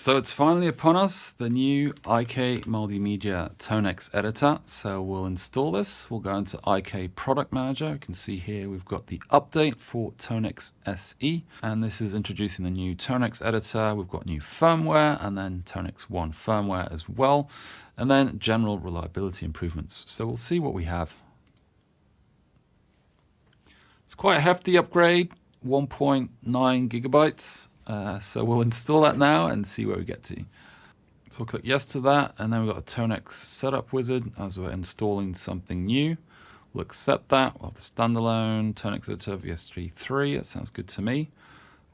So it's finally upon us, the new ikmultimedia Tonex Editor. So we'll install this. We'll go into IK Product Manager. You can see here we've got the update for Tonex SE. And this is introducing the new Tonex Editor. We've got new firmware and then Tonex ONE firmware as well. And then general reliability improvements. So we'll see what we have. It's quite a hefty upgrade, 1.9 gigabytes. So we'll install that now and see where we get to. So we'll click yes to that, and then we've got a Tonex setup wizard as we're installing something new. We'll accept that. We'll have the standalone Tonex Editor VS3. That sounds good to me.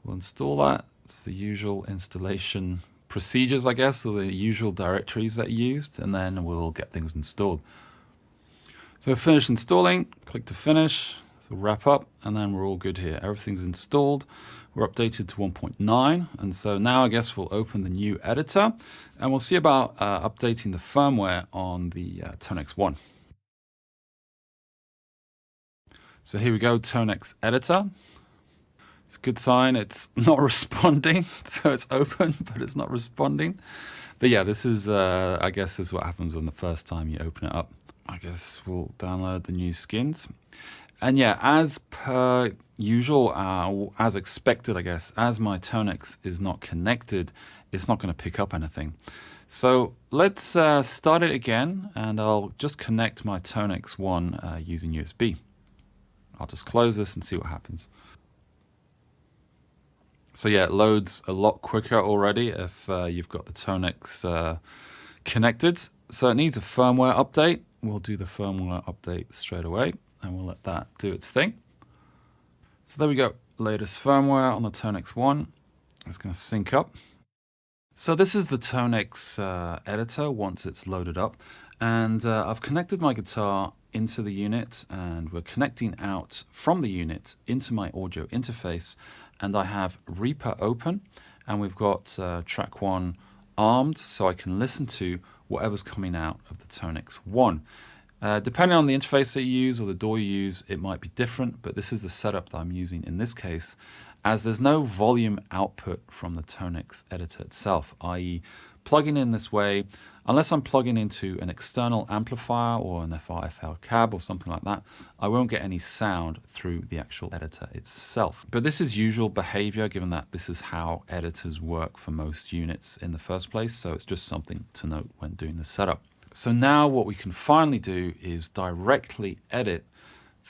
We'll install that. It's the usual installation procedures, I guess, or the usual directories that are used, and then we'll get things installed. So finish installing, click to finish. So wrap up, and then we're all good here. Everything's installed. We're updated to 1.9, and so now I guess we'll open the new editor, and we'll see about updating the firmware on the Tonex ONE. So here we go, Tonex Editor. It's a good sign. It's not responding, so it's open, but it's not responding. But yeah, this is, I guess, this is what happens when the first time you open it up. I guess we'll download the new skins. And yeah, as per usual, as expected, I guess, as my Tonex is not connected, it's not going to pick up anything. So let's start it again, and I'll just connect my Tonex ONE using USB. I'll just close this and see what happens. So yeah, it loads a lot quicker already if you've got the Tonex connected. So it needs a firmware update. We'll do the firmware update straight away, and we'll let that do its thing. So there we go, latest firmware on the Tonex ONE. It's going to sync up. So this is the Tonex editor once it's loaded up, and I've connected my guitar into the unit, and we're connecting out from the unit into my audio interface, and I have Reaper open, and we've got track 1 armed, so I can listen to whatever's coming out of the Tonex ONE. Depending on the interface that you use or the DAW you use, it might be different, but this is the setup that I'm using in this case, as there's no volume output from the Tonex editor itself, i.e. plugging in this way, unless I'm plugging into an external amplifier or an FR/FL cab or something like that, I won't get any sound through the actual editor itself. But this is usual behavior, given that this is how editors work for most units in the first place, so it's just something to note when doing the setup. So now what we can finally do is directly edit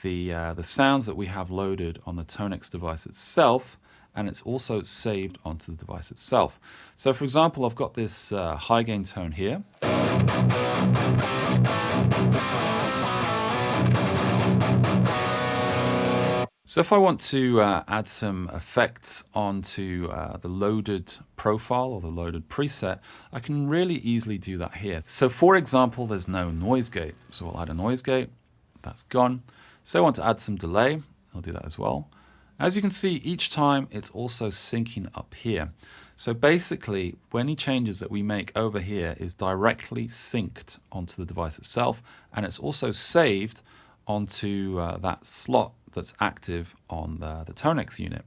the sounds that we have loaded on the Tonex device itself, and it's also saved onto the device itself. So for example, I've got this high gain tone here. So if I want to add some effects onto the loaded profile or the loaded preset, I can really easily do that here. So for example, there's no noise gate. So I'll add a noise gate, that's gone. So I want to add some delay, I'll do that as well. As you can see, each time it's also syncing up here. So basically, any changes that we make over here is directly synced onto the device itself, and it's also saved onto that slot that's active on the Tonex unit.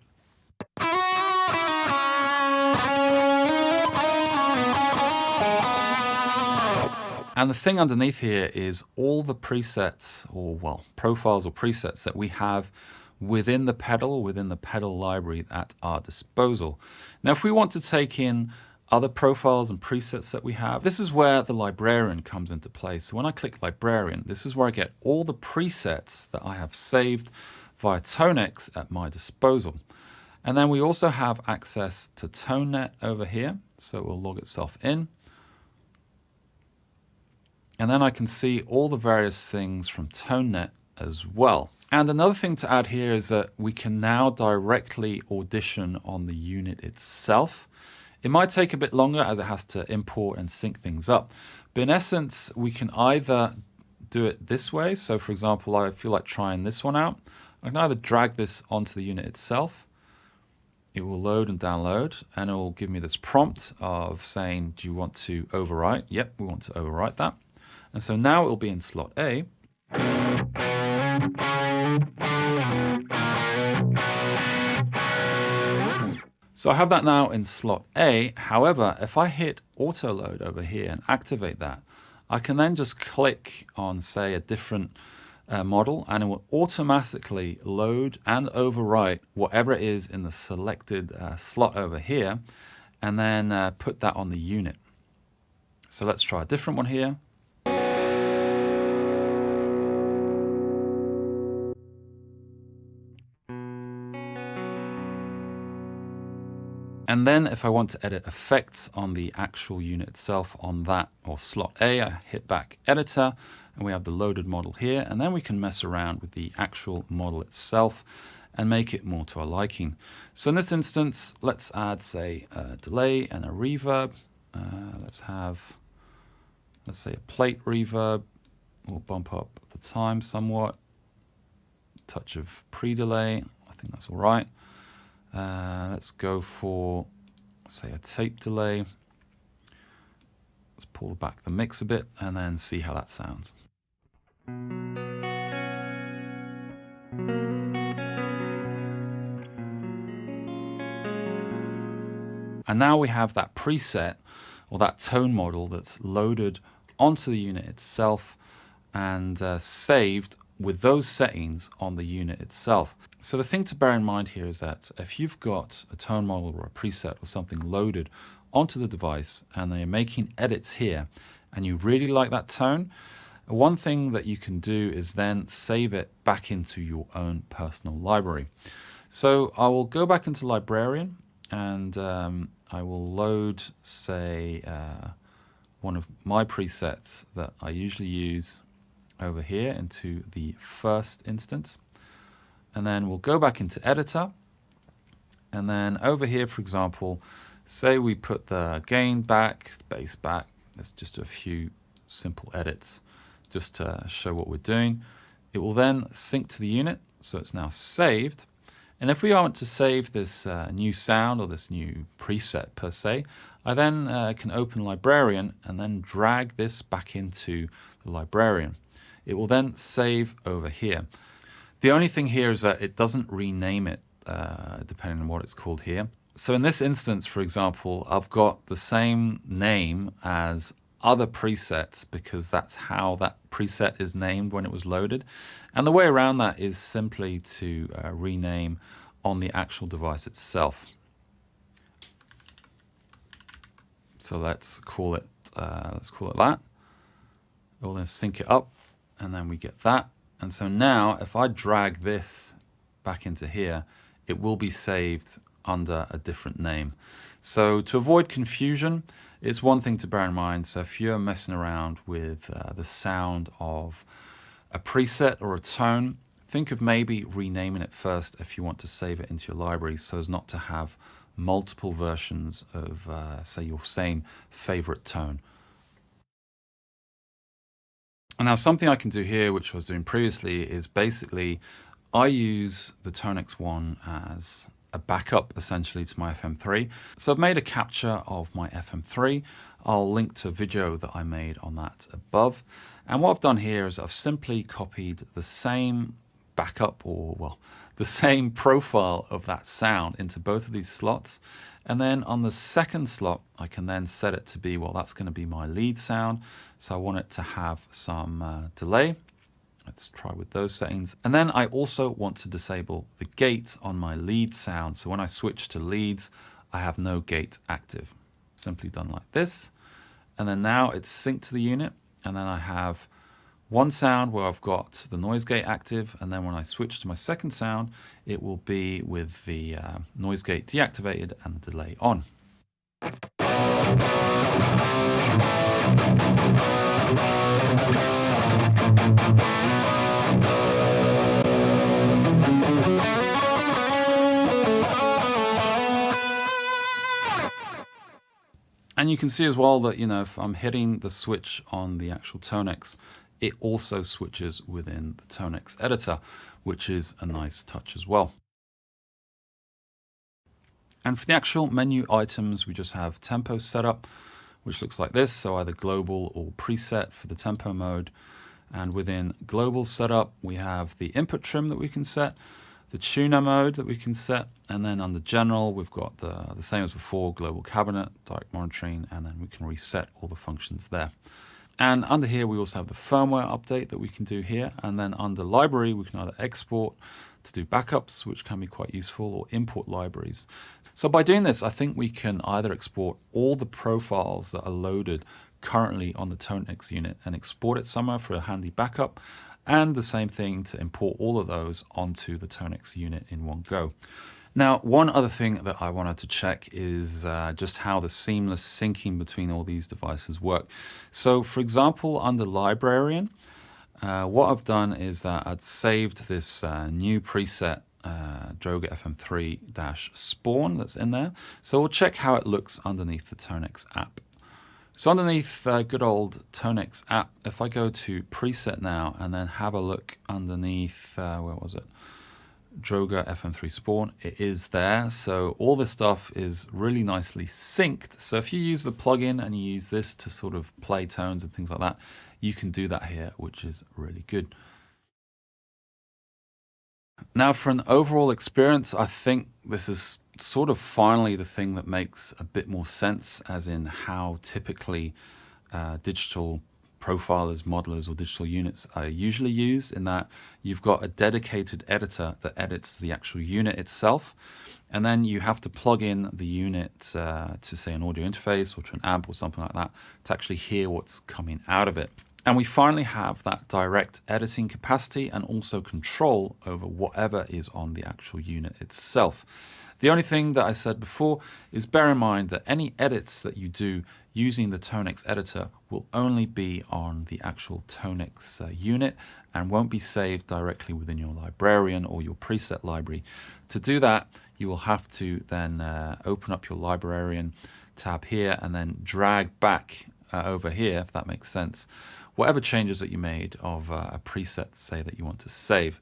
And the thing underneath here is all the presets, or well, profiles or presets that we have within the pedal library at our disposal. Now, if we want to take in other profiles and presets that we have, this is where the Librarian comes into play. So when I click Librarian, this is where I get all the presets that I have saved via Tonex at my disposal. And then we also have access to ToneNet over here, so it will log itself in. And then I can see all the various things from ToneNet as well. And another thing to add here is that we can now directly audition on the unit itself. It might take a bit longer as it has to import and sync things up. But in essence, we can either do it this way. So for example, I feel like trying this one out. I can either drag this onto the unit itself. It will load and download, and it will give me this prompt of saying, do you want to overwrite? Yep, we want to overwrite that. And so now it will be in slot A. So I have that now in slot A. However, if I hit Autoload over here and activate that, I can then just click on, say, a different model, and it will automatically load and overwrite whatever it is in the selected slot over here, and then put that on the unit. So let's try a different one here. And then if I want to edit effects on the actual unit itself on that or slot A, I hit back editor and we have the loaded model here, and then we can mess around with the actual model itself and make it more to our liking. So in this instance, let's add, say, a delay and a reverb. Let's say a plate reverb. We'll bump up the time somewhat. Touch of pre-delay, I think that's all right. Let's go for, say, a tape delay. Let's pull back the mix a bit and then see how that sounds. And now we have that preset or that tone model that's loaded onto the unit itself and saved with those settings on the unit itself. So the thing to bear in mind here is that if you've got a tone model or a preset or something loaded onto the device and they're making edits here and you really like that tone, one thing that you can do is then save it back into your own personal library. So I will go back into Librarian and I will load, say, one of my presets that I usually use over here into the first instance. And then we'll go back into editor. And then over here, for example, say we put the gain back, the bass back. Let's just do a few simple edits just to show what we're doing. It will then sync to the unit. So it's now saved. And if we want to save this new sound or this new preset per se, I then can open Librarian and then drag this back into the Librarian. It will then save over here. The only thing here is that it doesn't rename it depending on what it's called here. So in this instance, for example, I've got the same name as other presets because that's how that preset is named when it was loaded. And the way around that is simply to rename on the actual device itself. So let's call it that. We'll then sync it up and then we get that. And so now if I drag this back into here, it will be saved under a different name. So to avoid confusion, it's one thing to bear in mind. So if you're messing around with the sound of a preset or a tone, think of maybe renaming it first if you want to save it into your library so as not to have multiple versions of, say, your same favorite tone. And now something I can do here, which I was doing previously, is basically I use the Tonex ONE as a backup essentially to my FM3. So I've made a capture of my FM3. I'll link to a video that I made on that above. And what I've done here is I've simply copied the same backup, or well, the same profile of that sound into both of these slots. And then on the second slot, I can then set it to be, well, that's going to be my lead sound. So I want it to have some delay. Let's try with those settings. And then I also want to disable the gate on my lead sound. So when I switch to leads, I have no gate active. Simply done like this. And then now it's synced to the unit. And then I have one sound where I've got the noise gate active. And then when I switch to my second sound, it will be with the noise gate deactivated and the delay on. And you can see as well that, you know, if I'm hitting the switch on the actual Tonex, it also switches within the Tonex Editor, which is a nice touch as well. And for the actual menu items, we just have tempo setup, which looks like this. So either global or preset for the tempo mode. And within global setup, we have the input trim that we can set, the tuner mode that we can set, and then under general we've got the same as before, global cabinet, direct monitoring, and then we can reset all the functions there. And under here we also have the firmware update that we can do here, and then under library we can either export to do backups, which can be quite useful, or import libraries. So by doing this, I think we can either export all the profiles that are loaded currently on the Tonex unit and export it somewhere for a handy backup, and the same thing to import all of those onto the Tonex unit in one go. Now, one other thing that I wanted to check is just how the seamless syncing between all these devices work. So for example, under Librarian, what I've done is that I'd saved this new preset Droga FM3-spawn that's in there. So we'll check how it looks underneath the Tonex app. So underneath good old Tonex app, if I go to preset now and then have a look underneath, where was it? Droga FM3 spawn, it is there. So all this stuff is really nicely synced. So if you use the plugin and you use this to sort of play tones and things like that, you can do that here, which is really good. Now for an overall experience, I think this is sort of finally the thing that makes a bit more sense, as in how typically digital profilers, modelers, or digital units are usually used, in that you've got a dedicated editor that edits the actual unit itself, and then you have to plug in the unit to say an audio interface or to an amp or something like that to actually hear what's coming out of it. And we finally have that direct editing capacity and also control over whatever is on the actual unit itself. The only thing that I said before is bear in mind that any edits that you do using the Tonex Editor will only be on the actual Tonex unit and won't be saved directly within your Librarian or your preset library. To do that, you will have to then open up your Librarian tab here and then drag back over here, if that makes sense, whatever changes that you made of a preset, say, that you want to save.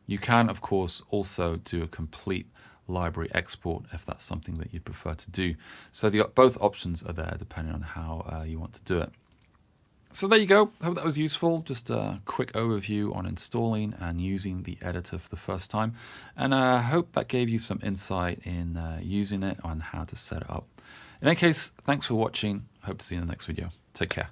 You can, of course, also do a complete library export if that's something that you prefer to do. So both options are there depending on how you want to do it. So there you go. I hope that was useful. Just a quick overview on installing and using the editor for the first time. And I hope that gave you some insight in using it and how to set it up. In any case, thanks for watching. Hope to see you in the next video. Take care.